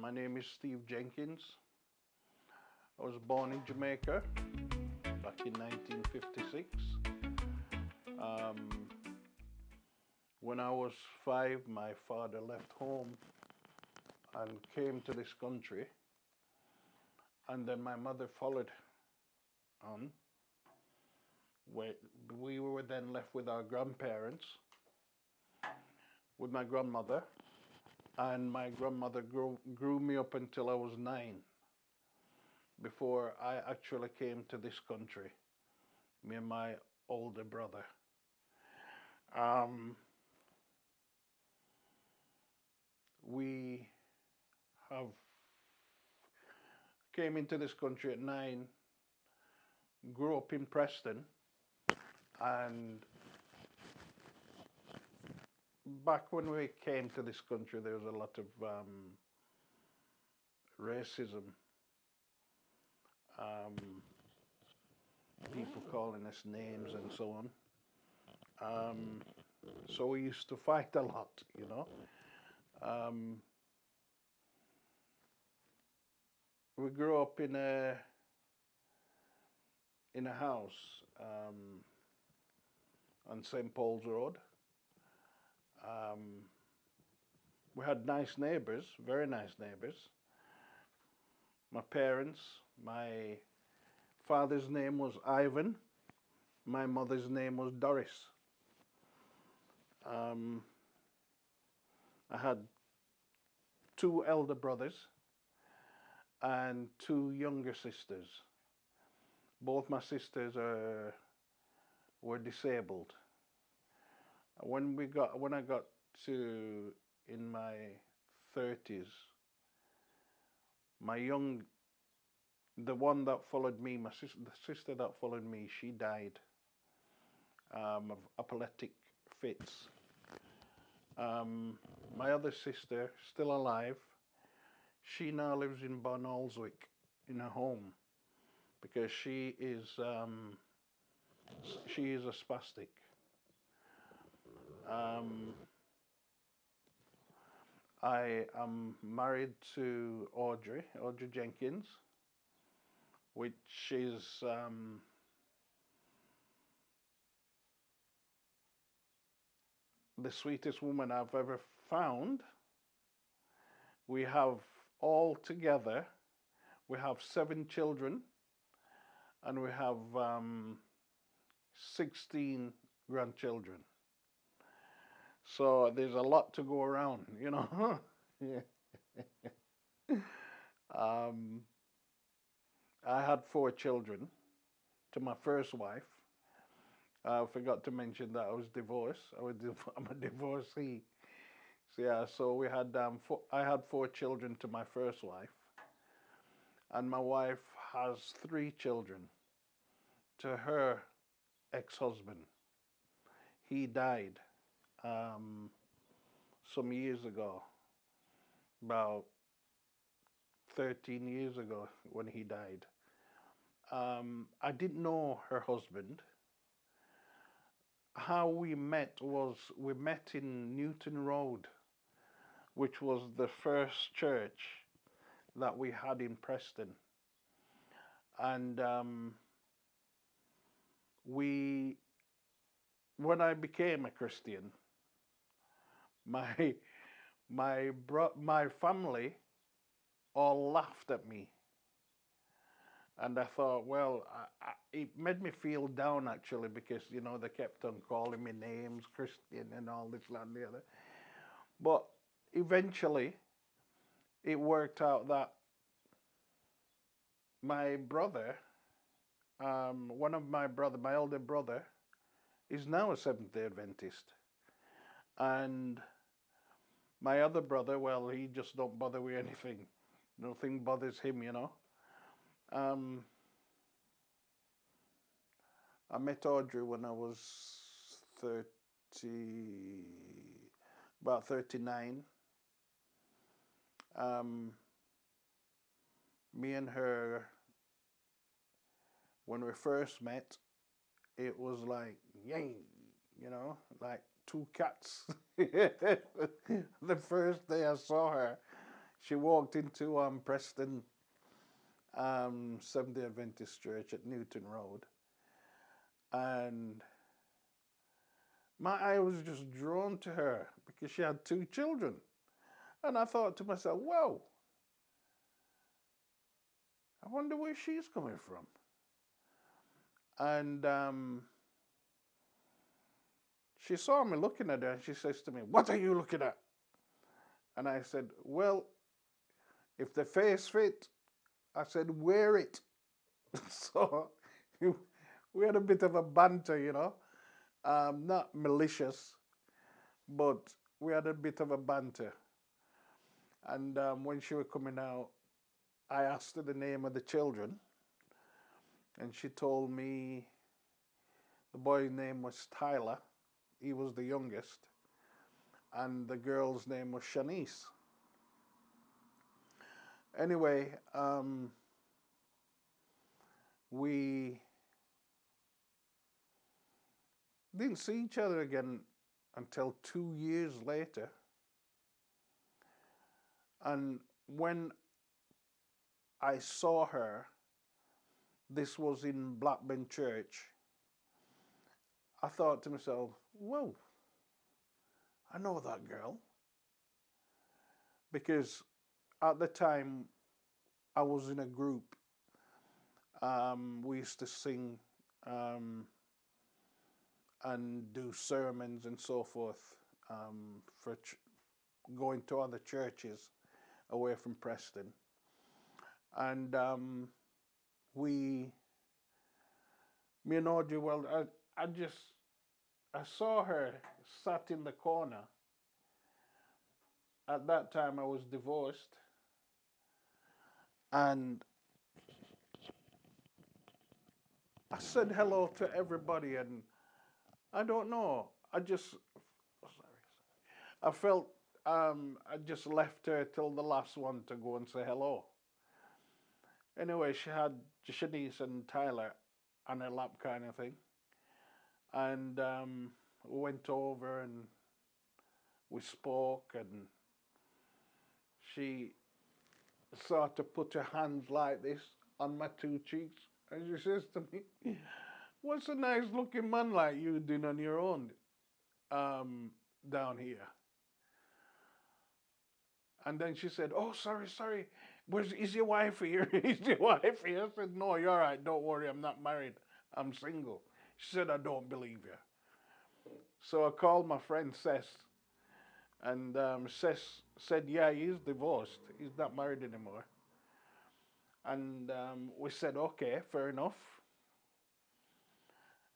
My name is Steve Jenkins. I was born in Jamaica back in 1956. Um, when I was 5, my father left home and came to this country, and then my mother followed on. We were then left with our grandparents, with my grandmother, and my grandmother grew me up until I was 9 before I actually came to this country, me and my older brother. We have came into this country at 9, grew up in Preston, and back when we came to this country, there was a lot of racism, people calling us names and so on. So we used to fight a lot, you know. We grew up in a house on St. Paul's Road. We had nice neighbors, very nice neighbors. My parents, my father's name was Ivan. My mother's name was Doris. I had 2 elder brothers and 2 younger sisters. Both my sisters were disabled. When I got to in my 30s, the one that followed me, the sister that followed me, she died of epileptic fits. My other sister, still alive, she now lives in Barnoldswick in a home because she is a spastic. I am married to Audrey Jenkins, which is the sweetest woman I've ever found. We have all together, we have 7 children, and we have 16 grandchildren. So there's a lot to go around, you know. I had 4 children to my first wife. I forgot to mention that I was divorced. I'm a divorcee. So yeah, so we had I had 4 children to my first wife, and my wife has 3 children to her ex-husband. He died some years ago, about 13 years ago when he died. I didn't know her husband. How we met was we met in Newton Road, which was the first church that we had in Preston. And when I became a Christian, my family all laughed at me. And I thought, well, it made me feel down actually, because, you know, they kept on calling me names, Christian and all this, that, and the other. But eventually, it worked out that my brother, my older brother, is now a Seventh-day Adventist. And my other brother, well, he just don't bother with anything. Nothing bothers him, you know. I met Audrey when I was about 39. Me and her, when we first met, it was like, yay, you know, like 2 cats. The first day I saw her, She walked into Preston Seventh-day Adventist Church at Newton Road, and my eye was just drawn to her because she had two children. And I thought to myself, whoa, I wonder where she's coming from. And she saw me looking at her and she says to me, "What are you looking at?" And I said, "Well, if the face fit," I said, "wear it." So we had a bit of a banter, not malicious, but we had a bit of a banter. And when she was coming out, I asked her the name of the children, and she told me the boy's name was Tyler. He was the youngest, and the girl's name was Shanice. Anyway, we didn't see each other again until 2 years later. And when I saw her, this was in Blackburn Church, I thought to myself, whoa, I know that girl. Because at the time, I was in a group. We used to sing and do sermons and so forth for going to other churches away from Preston. And me and Audrey, well, I saw her sat in the corner. At that time, I was divorced. And I said hello to everybody, and I don't know, I felt I just left her till the last one to go and say hello. Anyway, she had Shanice and Tyler on her lap kind of thing. And we went over and we spoke, and she sort of put her hands like this on my two cheeks, and she says to me, "What's a nice looking man like you doing on your own down here?" And then she said, "Oh, sorry. Is your wife here? Is your wife here?" I said, "No, you're all right. Don't worry. I'm not married. I'm single." She said, "I don't believe you." So I called my friend Sess, and Sess said, "Yeah, he's divorced. He's not married anymore." And we said, "Okay, fair enough."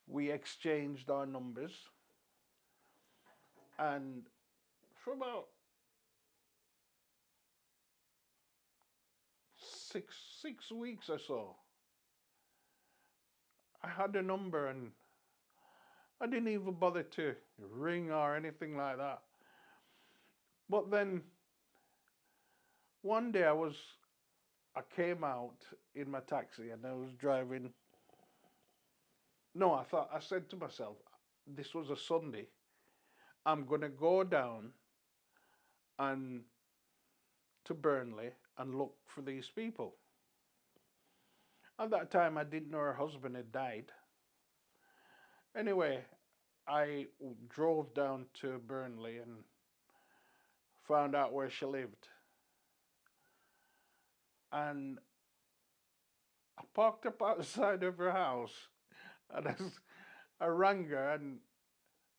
We exchanged our numbers, and for about six weeks or so, I had a number, and I didn't even bother to ring or anything like that. But then one day I came out in my taxi and I was driving. No, I said to myself, this was a Sunday, I'm going to go down and to Burnley and look for these people. At that time, I didn't know her husband had died. Anyway, I drove down to Burnley and found out where she lived. And I parked up outside of her house, and I rang her, and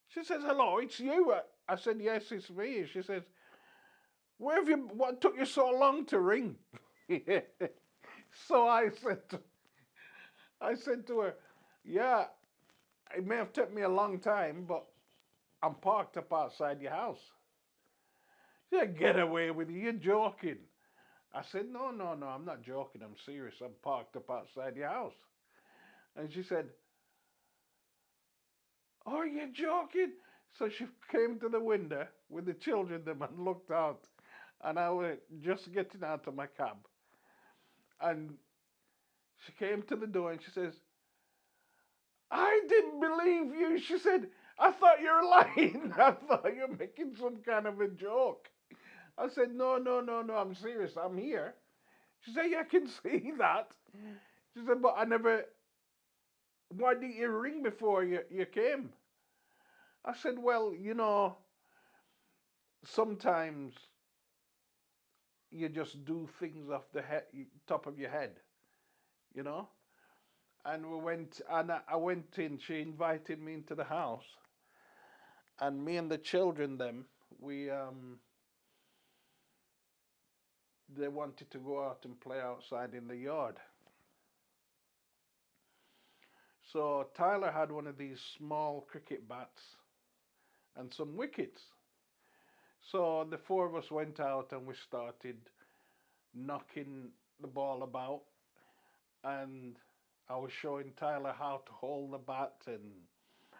she says, "Hello, it's you." I said, "Yes, it's me." She says, what took you so long to ring?" So I said to her, "Yeah, it may have taken me a long time, but I'm parked up outside your house." She said, "Get away with you, you're joking." I said, No, I'm not joking, I'm serious. I'm parked up outside your house." And she said, "Oh, you're joking?" So she came to the window with the children them and looked out. And I was just getting out of my cab. And she came to the door and she says, "I didn't believe you." She said, "I thought you were lying. I thought you were making some kind of a joke." I said, no, no, no, no, I'm serious. I'm here. She said, yeah, I can see that. She said, but I never, why didn't you ring before you came? I said, well, sometimes you just do things off the top of your head, you know? And we went, and I went in, she invited me into the house. And me and the children, they wanted to go out and play outside in the yard. So Tyler had one of these small cricket bats and some wickets. So the four of us went out and we started knocking the ball about, and I was showing Tyler how to hold the bat and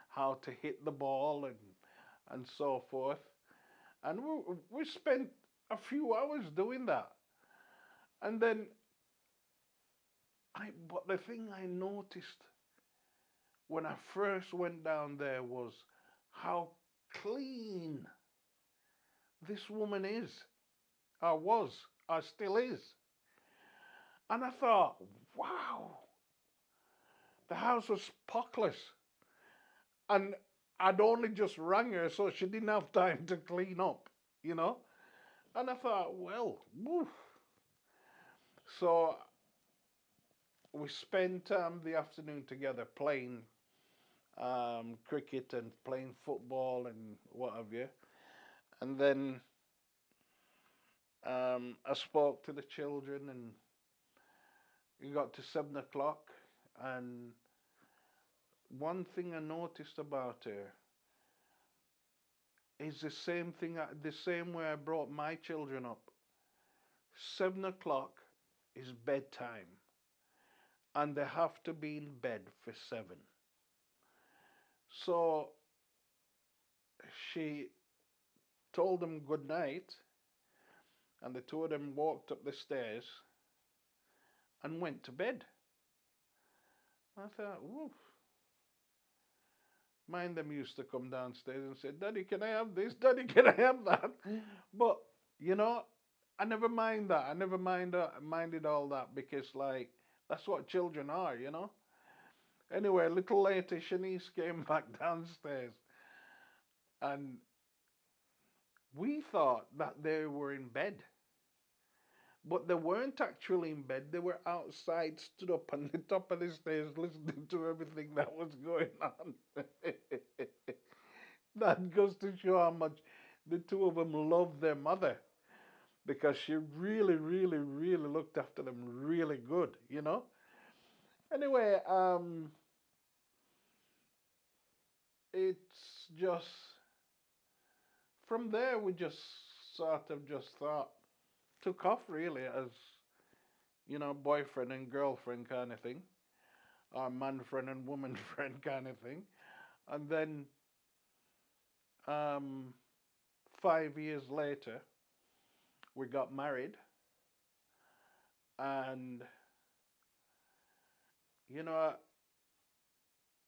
how to hit the ball and so forth. And we spent a few hours doing that. And then but the thing I noticed when I first went down there was how clean this woman is, or was, or still is. And I thought, wow, the house was spotless. And I'd only just rang her, so she didn't have time to clean up, you know? And I thought, well, woof. So we spent the afternoon together playing cricket and playing football and what have you. And then I spoke to the children, and it got to 7 o'clock. And one thing I noticed about her is the same thing, the same way I brought my children up. 7 o'clock is bedtime, and they have to be in bed for 7. So she told them good night, and the two of them walked up the stairs and went to bed. I thought, woof. Mine them used to come downstairs and say, Daddy, can I have this? Daddy, can I have that? But, I never mind that. I never minded all that, because, like, that's what children are. Anyway, a little later, Shanice came back downstairs, and we thought that they were in bed. But they weren't actually in bed. They were outside, stood up on the top of the stairs, listening to everything that was going on. That goes to show how much the two of them loved their mother, because she really, really, really looked after them really good. Anyway, it's just from there we just sort of just thought, took off really as boyfriend and girlfriend kind of thing, or man friend and woman friend kind of thing. And then 5 years later, we got married, and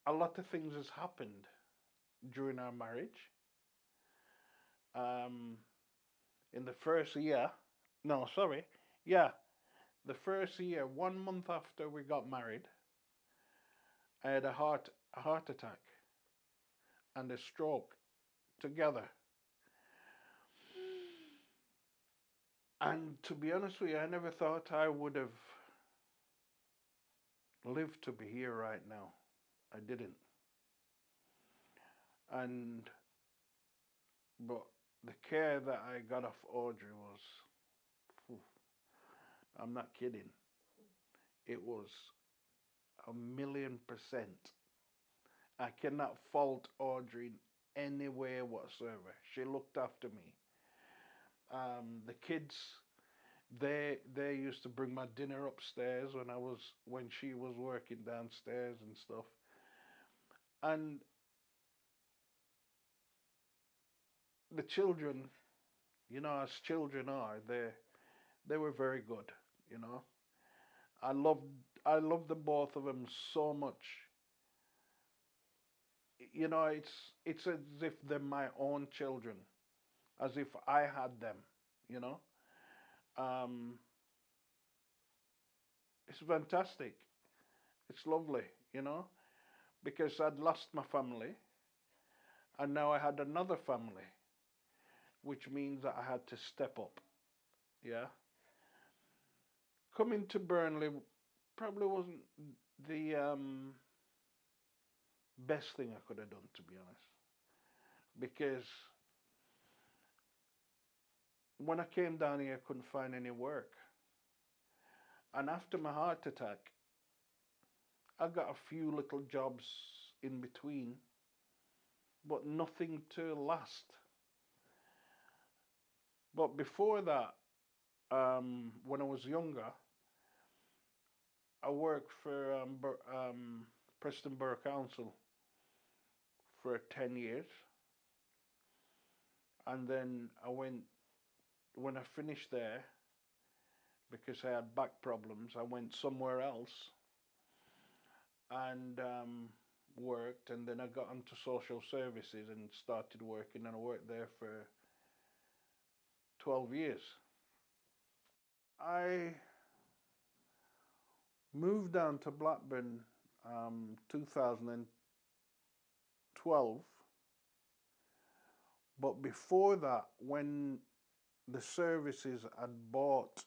a lot of things has happened during our marriage. In the first year, no, sorry, yeah, the first year, 1 month after we got married, I had a heart attack and a stroke together. And to be honest with you, I never thought I would have lived to be here right now. I didn't. But the care that I got off Audrey was, whew, I'm not kidding. It was 1,000,000%. I cannot fault Audrey in any way whatsoever. She looked after me. The kids, they used to bring my dinner upstairs when she was working downstairs and stuff. And the children, as children are, they were very good. I loved the both of them so much. It's as if they're my own children, as if I had them. you know. Um, it's fantastic. It's lovely, you know, because I'd lost my family and now I had another family, which means that I had to step up. Yeah. Coming to Burnley probably wasn't the best thing I could have done, to be honest, because when I came down here, I couldn't find any work. And after my heart attack, I got a few little jobs in between, but nothing to last. But before that, when I was younger, I worked for Preston Borough Council for 10 years. And then when I finished there, because I had back problems, I went somewhere else and worked. And then I got into social services and started working, and I worked there for 12 years. I moved down to Blackburn 2012, but before that, when the services had bought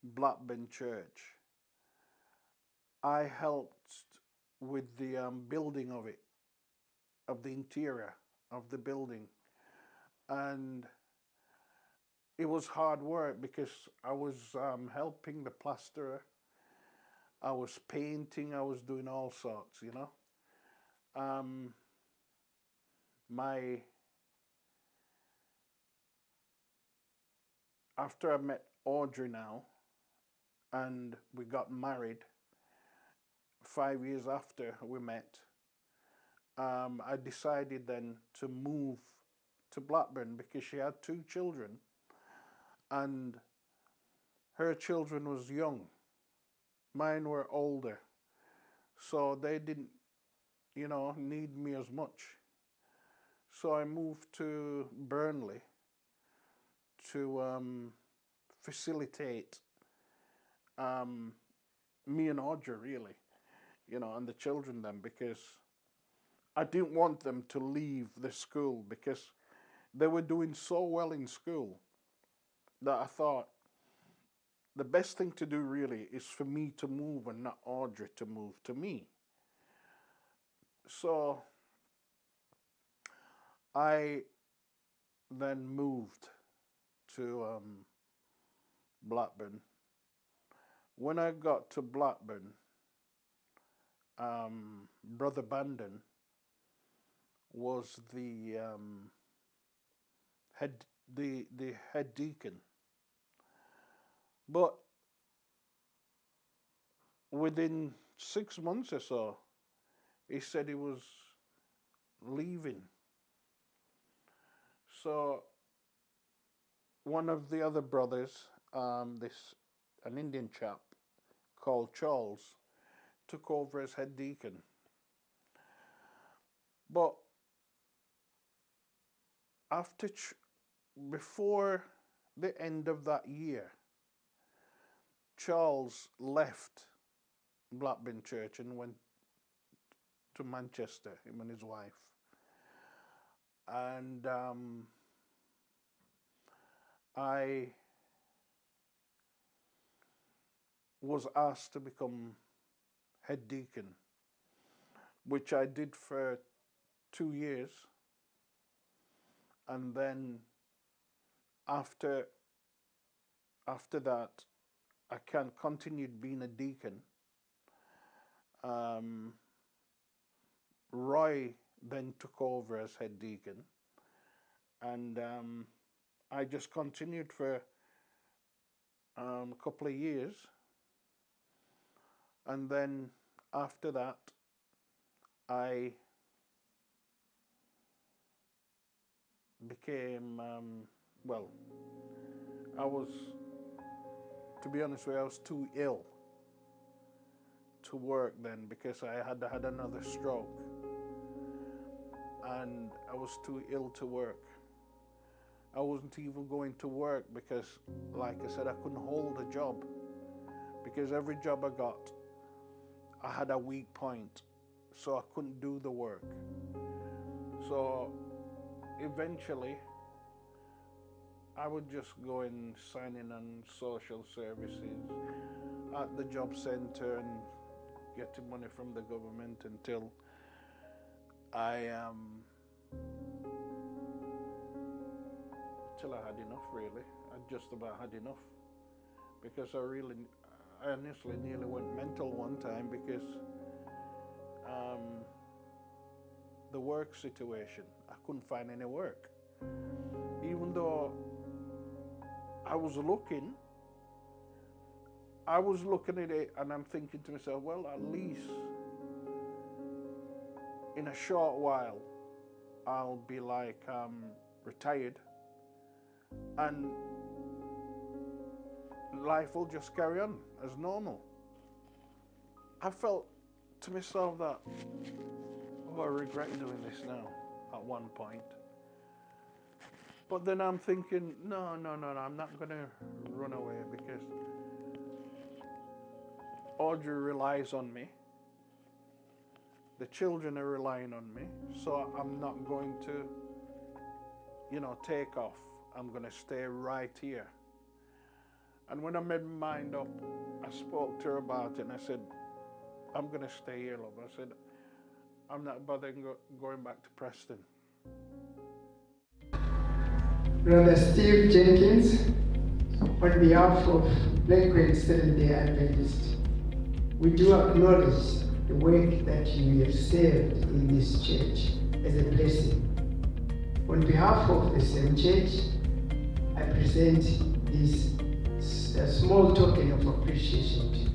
Blackburn Church, I helped with the building of it, of the interior of the building, and it was hard work because I was helping the plasterer, I was painting, I was doing all sorts, you know. Um, my After I met Audrey now, and we got married 5 years after we met, I decided then to move to Blackburn because she had 2 children, and her children was young. Mine were older, so they didn't, you know, need me as much. So I moved to Burnley to facilitate me and Audrey, really, you know, and the children then, because I didn't want them to leave the school because they were doing so well in school that I thought the best thing to do really is for me to move and not Audrey to move to me. So I then moved to Blackburn. When I got to Blackburn, Brother Bandon was head the head deacon, but within 6 months or so, he said he was leaving. So one of the other brothers, an Indian chap called Charles, took over as head deacon. But before the end of that year, Charles left Blackburn Church and went to Manchester, him and his wife. And I was asked to become head deacon, which I did for 2 years. And then after that, I continued being a deacon. Roy then took over as head deacon, and I just continued for a couple of years, and then after that, I became I was, to be honest with you, I was too ill to work then because I had had another stroke, and I was too ill to work. I wasn't even going to work because, like I said, I couldn't hold a job. Because every job I got, I had a weak point, so I couldn't do the work. So eventually, I would just go and sign in on social services at the job center and getting money from the government until I had enough, really. I just about had enough, because I honestly nearly went mental one time because the work situation, I couldn't find any work. Even though I was looking at it and I'm thinking to myself, well, at least in a short while, I'll be like retired and life will just carry on as normal. I felt to myself that, I regret doing this now at one point. But then I'm thinking, no, I'm not going to run away, because Audrey relies on me. The children are relying on me, so I'm not going to, take off. I'm going to stay right here. And when I made my mind up, I spoke to her about it and I said, I'm going to stay here, love. I said, I'm not bothering going back to Preston. Brother Steve Jenkins, on behalf of Blackburn SDA Adventist, we do acknowledge the work that you have served in this church as a blessing. On behalf of the same church, I present this small token of appreciation to you.